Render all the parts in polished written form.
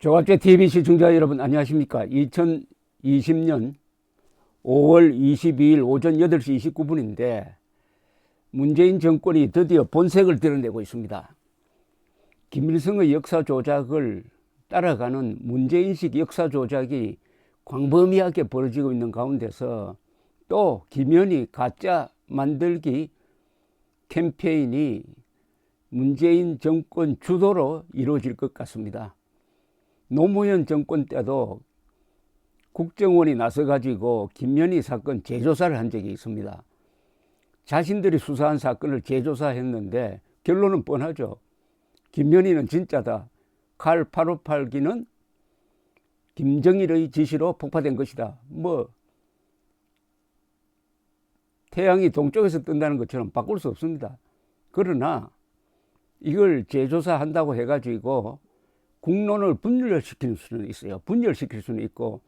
조갑제 TV 시청자 여러분 안녕하십니까? 2020년 5월 22일 오전 8시 29분인데 문재인 정권이 드디어 본색을 드러내고 있습니다. 김일성의 역사 조작을 따라가는 문재인식 역사 조작이 광범위하게 벌어지고 있는 가운데서 또 김현희 가짜 만들기 캠페인이 문재인 정권 주도로 이루어질 것 같습니다. 노무현 정권 때도 국정원이 나서가지고 김현희 사건 재조사를 한 적이 있습니다. 자신들이 수사한 사건을 재조사했는데 결론은 뻔하죠. 김현희는 진짜다. 칼 858기는 김정일의 지시로 폭파된 것이다. 태양이 동쪽에서 뜬다는 것처럼 바꿀 수 없습니다. 그러나 이걸 재조사한다고 해가지고 국론을 분열시킬 수는 있어요. 분열시킬 수는 있고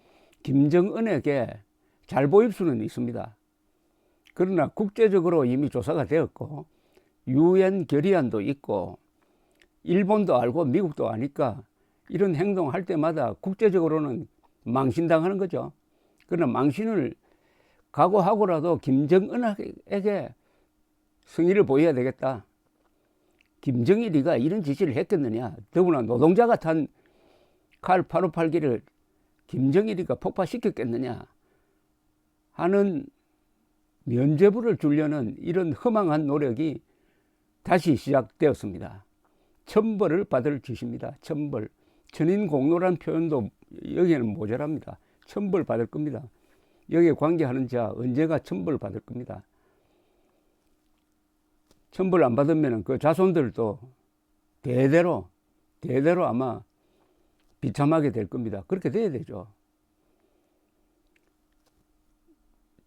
김정은에게 잘 보일 수는 있습니다. 그러나 국제적으로 이미 조사가 되었고 유엔 결의안도 있고 일본도 알고 미국도 아니까 이런 행동할 때마다 국제적으로는 망신당하는 거죠. 그러나 망신을 각오하고라도 김정은에게 승리를 보여야 되겠다. 김정일이가 이런 지시를 했겠느냐. 더구나 노동자가 탄 칼 858기를 김정일이가 폭파시켰겠느냐 하는 면죄부를 주려는 이런 허망한 노력이 다시 시작되었습니다. 천벌을 받을 짓입니다. 천벌. 천인공노란 표현도 여기에는 모자랍니다. 천벌 받을 겁니다. 여기에 관계하는 자 언제가 천벌 받을 겁니다. 천벌 안 받으면 그 자손들도 대대로 아마 비참하게 될 겁니다. 그렇게 돼야 되죠.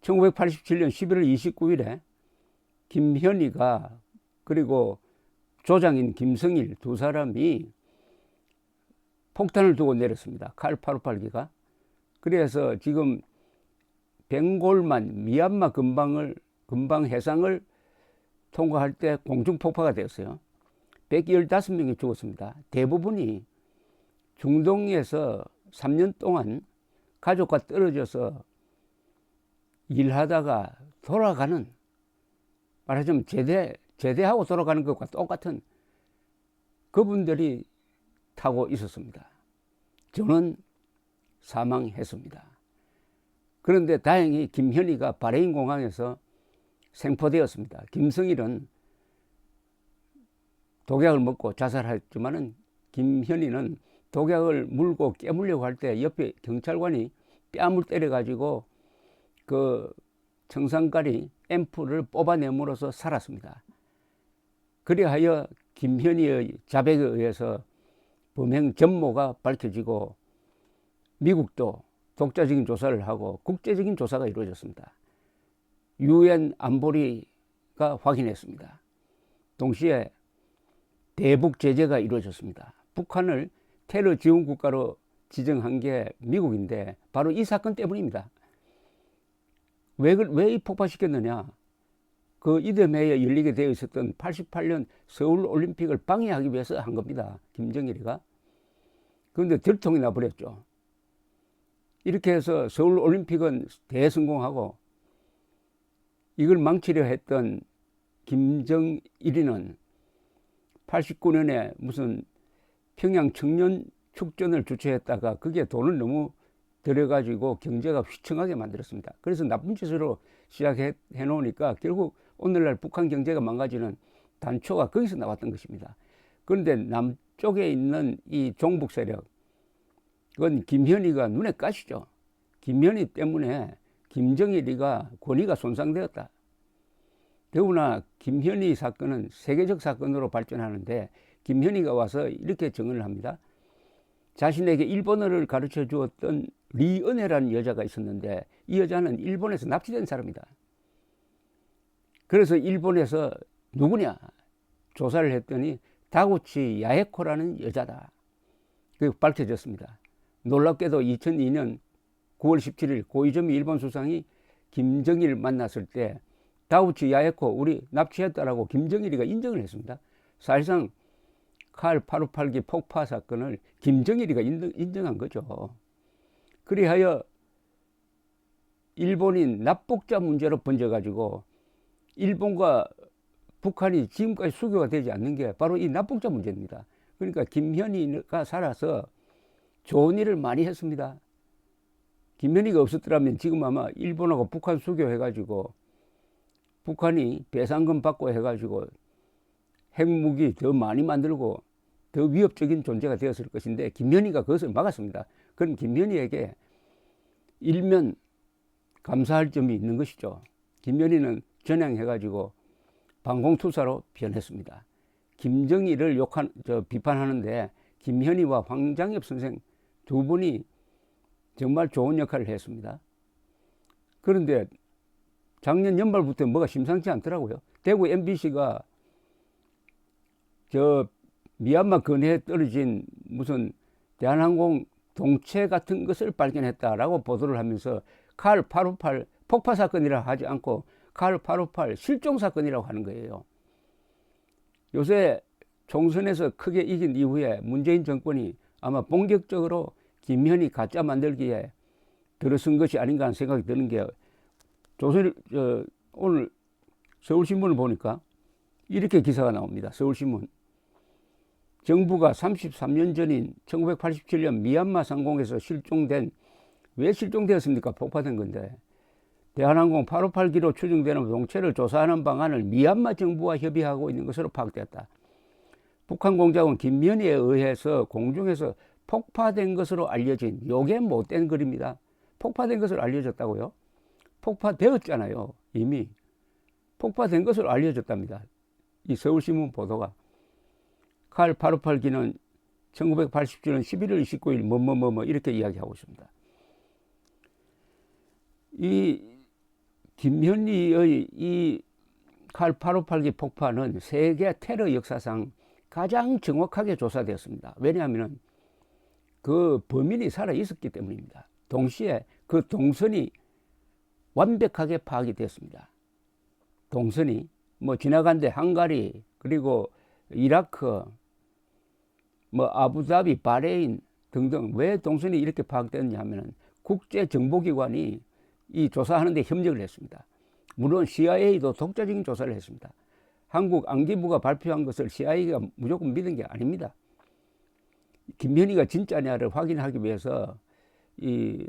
1987년 11월 29일에 김현희가 그리고 조장인 김성일 두 사람이 폭탄을 두고 내렸습니다. 칼 858기가. 그래서 지금 벵골만 미얀마 근방 해상을 통과할 때 공중폭파가 되었어요. 115명이 죽었습니다. 대부분이 중동에서 3년 동안 가족과 떨어져서 일하다가 돌아가는, 말하자면 제대하고 돌아가는 것과 똑같은 그분들이 타고 있었습니다. 저는 사망했습니다. 그런데 다행히 김현희가 바레인 공항에서 생포되었습니다. 김성일은 독약을 먹고 자살했지만은 김현희는 독약을 물고 깨물려고 할 때 옆에 경찰관이 뺨을 때려가지고 그 청산가리 앰플을 뽑아내므로써 살았습니다. 그리하여 김현희의 자백에 의해서 범행 전모가 밝혀지고 미국도 독자적인 조사를 하고 국제적인 조사가 이루어졌습니다. 유엔 안보리가 확인했습니다. 동시에 대북 제재가 이루어졌습니다. 북한을 테러 지원 국가로 지정한 게 미국인데 바로 이 사건 때문입니다. 왜 폭파시켰느냐? 그 이듬해에 열리게 되어 있었던 88년 서울 올림픽을 방해하기 위해서 한 겁니다. 김정일이가. 그런데 들통이 나버렸죠. 이렇게 해서 서울 올림픽은 대성공하고 이걸 망치려 했던 김정일이는 89년에 무슨 평양 청년 축전을 주최했다가 그게 돈을 너무 들여가지고 경제가 휘청하게 만들었습니다. 그래서 나쁜 짓으로 시작해 놓으니까 결국 오늘날 북한 경제가 망가지는 단초가 거기서 나왔던 것입니다. 그런데 남쪽에 있는 이 종북 세력, 그건 김현희가 눈에 까시죠. 김현희 때문에 김정일이가 권위가 손상되었다. 더구나 김현희 사건은 세계적 사건으로 발전하는데 김현희가 와서 이렇게 증언을 합니다. 자신에게 일본어를 가르쳐 주었던 리은혜라는 여자가 있었는데 이 여자는 일본에서 납치된 사람이다. 그래서 일본에서 누구냐 조사를 했더니 다구치 야에코라는 여자다. 그게 밝혀졌습니다. 놀랍게도 2002년 9월 17일 고이즈미 일본 수상이 김정일 만났을 때 다우치 야에코 우리 납치했다라고 김정일이가 인정을 했습니다. 사실상 칼 858기 폭파 사건을 김정일이가 인정한 거죠. 그리하여 일본인 납북자 문제로 번져가지고 일본과 북한이 지금까지 수교가 되지 않는 게 바로 이 납북자 문제입니다. 그러니까 김현희가 살아서 좋은 일을 많이 했습니다. 김현희가 없었더라면 지금 아마 일본하고 북한 수교해가지고 북한이 배상금 받고 해가지고 핵무기 더 많이 만들고 더 위협적인 존재가 되었을 것인데 김현희가 그것을 막았습니다. 그럼 김현희에게 일면 감사할 점이 있는 것이죠. 김현희는 전향해가지고 방공투사로 변했습니다. 김정일을 비판하는데 김현희와 황장엽 선생 두 분이 정말 좋은 역할을 했습니다. 그런데 작년 연말부터 뭐가 심상치 않더라고요. 대구 MBC가 미얀마 근해에 떨어진 무슨 대한항공 동체 같은 것을 발견했다라고 보도를 하면서 칼 858 폭파 사건이라 하지 않고 칼 858 실종 사건이라고 하는 거예요. 요새 총선에서 크게 이긴 이후에 문재인 정권이 아마 본격적으로 김현희 가짜 만들기에 들어선 것이 아닌가 하는 생각이 드는 게 오늘 서울신문을 보니까 이렇게 기사가 나옵니다. 서울신문. 정부가 33년 전인 1987년 미얀마 상공에서 왜 실종되었습니까? 폭파된 건데. 대한항공 858기로 추정되는 동체를 조사하는 방안을 미얀마 정부와 협의하고 있는 것으로 파악되었다. 북한 공작원 김현희에 의해서 공중에서 폭파된 것으로 알려진, 요게 못된 글입니다. 폭파된 것으로 알려졌다고요? 폭파되었잖아요. 이미. 폭파된 것으로 알려졌답니다. 이 서울신문 보도가. 칼 858기는 1987년 11월 29일 이렇게 이야기하고 있습니다. 이 김현희의 이 칼 858기 폭파는 세계 테러 역사상 가장 정확하게 조사되었습니다. 왜냐하면 그 범인이 살아 있었기 때문입니다. 동시에 그 동선이 완벽하게 파악이 됐습니다. 동선이 지나간 데 헝가리, 그리고 이라크, 아부다비, 바레인 등등. 왜 동선이 이렇게 파악됐냐 하면 국제정보기관이 이 조사하는 데 협력을 했습니다. 물론 CIA도 독자적인 조사를 했습니다. 한국 안기부가 발표한 것을 CIA가 무조건 믿은 게 아닙니다. 김현희가 진짜냐를 확인하기 위해서 이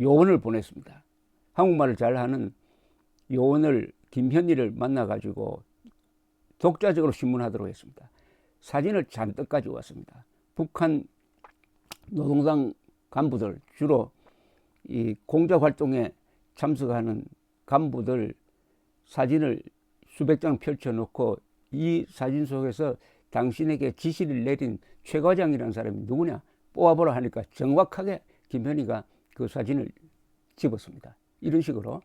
요원을 보냈습니다. 한국말을 잘하는 요원을 김현희를 만나가지고 독자적으로 신문하도록 했습니다. 사진을 잔뜩 가지고 왔습니다. 북한 노동당 간부들, 주로 이 공작 활동에 참석하는 간부들 사진을 수백 장 펼쳐놓고 이 사진 속에서 당신에게 지시를 내린 최 과장이라는 사람이 누구냐 뽑아보라 하니까 정확하게 김현희가 그 사진을 집었습니다. 이런 식으로.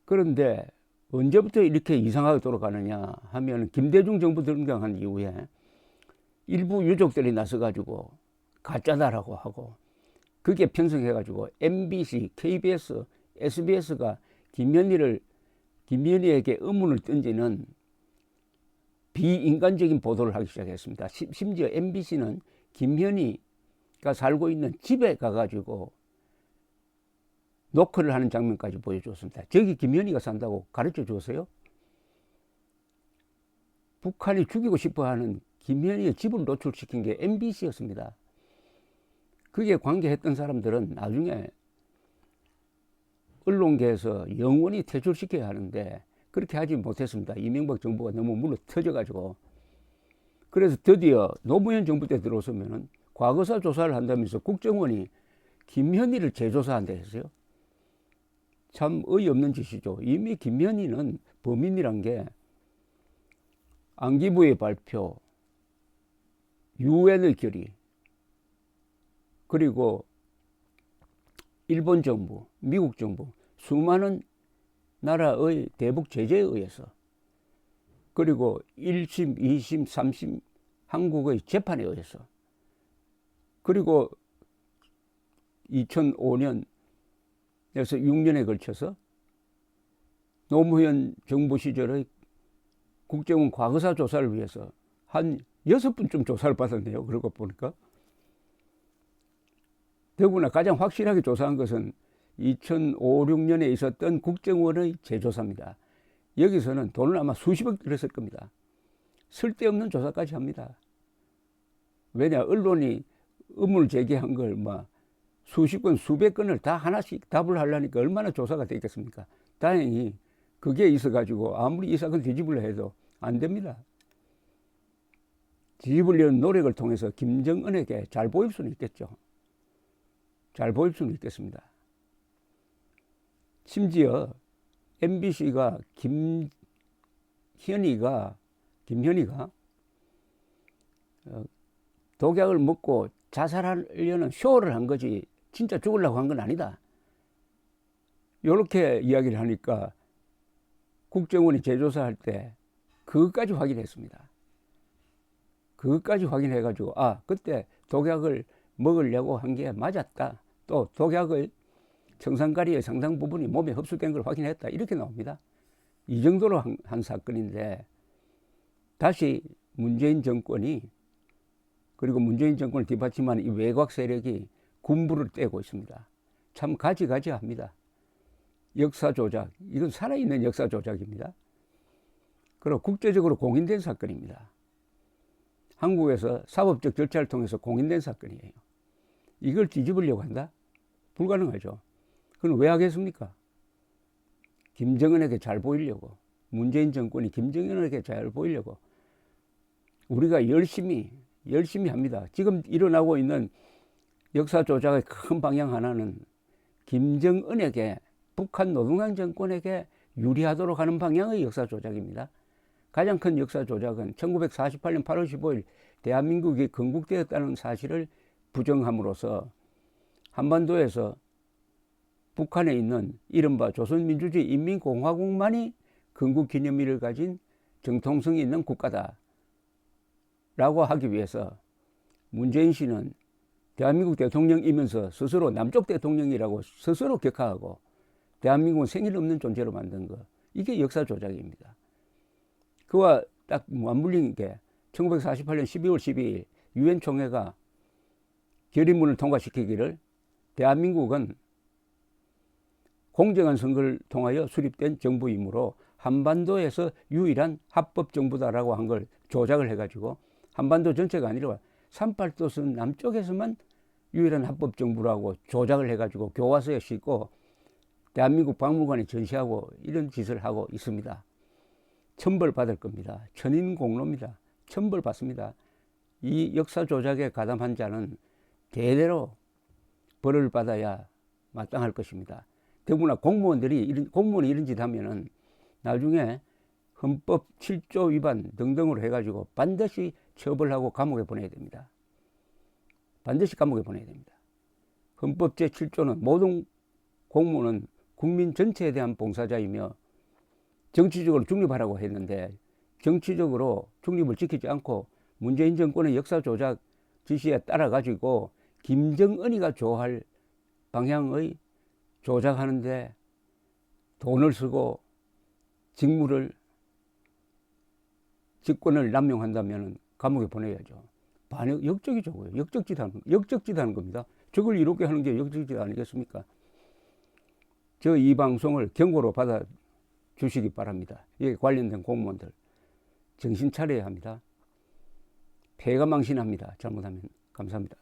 그런데 언제부터 이렇게 이상하게 돌아가느냐 하면 김대중 정부 등장한 이후에 일부 유족들이 나서가지고 가짜다라고 하고 그게 편성해가지고 MBC, KBS, SBS가 김현희에게 의문을 던지는 비인간적인 보도를 하기 시작했습니다. 심지어 MBC는 김현희가 살고 있는 집에 가가지고 노크를 하는 장면까지 보여줬습니다. 저기 김현희가 산다고 가르쳐 줬어요? 북한이 죽이고 싶어하는 김현희의 집을 노출시킨 게 MBC였습니다. 그게 관계했던 사람들은 나중에 언론계에서 영원히 퇴출시켜야 하는데 그렇게 하지 못했습니다. 이명박 정부가 너무 물러 터져가지고. 그래서 드디어 노무현 정부 때 들어서면은 과거사 조사를 한다면서 국정원이 김현희를 재조사한다 했어요. 참 어이없는 짓이죠. 이미 김현희는 범인이란 게 안기부의 발표, 유엔의 결의, 그리고 일본 정부, 미국 정부, 수많은 나라의 대북 제재에 의해서, 그리고 1심, 2심, 3심 한국의 재판에 의해서, 그리고 2005년에서 6년에 걸쳐서 노무현 정부 시절의 국정원 과거사 조사를 위해서 한 6번쯤 조사를 받았네요. 그러고 보니까. 더구나 가장 확실하게 조사한 것은 2005, 6년에 있었던 국정원의 재조사입니다. 여기서는 돈을 아마 수십억 들였을 겁니다. 쓸데없는 조사까지 합니다. 왜냐, 언론이 의문을 제기한 걸 수십 건, 수백 건을 다 하나씩 답을 하려니까 얼마나 조사가 되겠습니까? 다행히 그게 있어가지고 아무리 이 사건 뒤집으려 해도 안 됩니다. 뒤집으려는 노력을 통해서 김정은에게 잘 보일 수는 있겠죠. 잘 보일 수는 있겠습니다. 심지어 MBC가 김현희가 독약을 먹고 자살하려는 쇼를 한 거지 진짜 죽으려고 한 건 아니다. 이렇게 이야기를 하니까 국정원이 재조사할 때 그것까지 확인했습니다. 그것까지 확인해가지고 그때 독약을 먹으려고 한 게 맞았다. 또 독약을 청산가리의 상당 부분이 몸에 흡수된 걸 확인했다. 이렇게 나옵니다. 이 정도로 한 사건인데 다시 문재인 정권이 그리고 문재인 정권을 뒷받침하는 이 외곽 세력이 군부를 떼고 있습니다. 참 가지가지합니다. 역사 조작, 이건 살아있는 역사 조작입니다. 그리고 국제적으로 공인된 사건입니다. 한국에서 사법적 절차를 통해서 공인된 사건이에요. 이걸 뒤집으려고 한다? 불가능하죠. 그럼 왜 하겠습니까? 김정은에게 잘 보이려고, 문재인 정권이 김정은에게 잘 보이려고 우리가 열심히 합니다. 지금 일어나고 있는 역사 조작의 큰 방향 하나는 김정은에게, 북한 노동당 정권에게 유리하도록 하는 방향의 역사 조작입니다. 가장 큰 역사 조작은 1948년 8월 15일 대한민국이 건국되었다는 사실을 부정함으로써 한반도에서 북한에 있는 이른바 조선민주주의 인민공화국만이 건국기념일을 가진 정통성이 있는 국가다 라고 하기 위해서 문재인 씨는 대한민국 대통령이면서 스스로 남쪽 대통령이라고 스스로 격하하고 대한민국은 생일 없는 존재로 만든 거, 이게 역사 조작입니다. 그와 딱 맞물린 게 1948년 12월 12일 유엔 총회가 결의문을 통과시키기를 대한민국은 공정한 선거를 통하여 수립된 정부이므로 한반도에서 유일한 합법 정부다라고 한 걸 조작을 해가지고 한반도 전체가 아니라 38도선 남쪽에서만 유일한 합법 정부라고 조작을 해가지고 교과서에 싣고 대한민국 박물관에 전시하고 이런 짓을 하고 있습니다. 천벌받을 겁니다. 천인공로입니다. 천벌받습니다. 이 역사 조작에 가담한 자는 대대로 벌을 받아야 마땅할 것입니다. 더구나 공무원이 이런 짓 하면은 나중에 헌법 7조 위반 등등으로 해가지고 반드시 처벌하고 감옥에 보내야 됩니다. 반드시 감옥에 보내야 됩니다. 헌법 제7조는 모든 공무원은 국민 전체에 대한 봉사자이며 정치적으로 중립하라고 했는데 정치적으로 중립을 지키지 않고 문재인 정권의 역사 조작 지시에 따라 가지고 김정은이가 좋아할 방향의 조작하는데 돈을 쓰고 직권을 남용한다면 감옥에 보내야죠. 역적이죠. 역적짓 하는 겁니다. 저걸 이렇게 하는 게 역적짓 아니겠습니까? 저 이 방송을 경고로 받아 주시기 바랍니다. 여기 관련된 공무원들 정신 차려야 합니다. 폐가 망신합니다. 잘못하면. 감사합니다.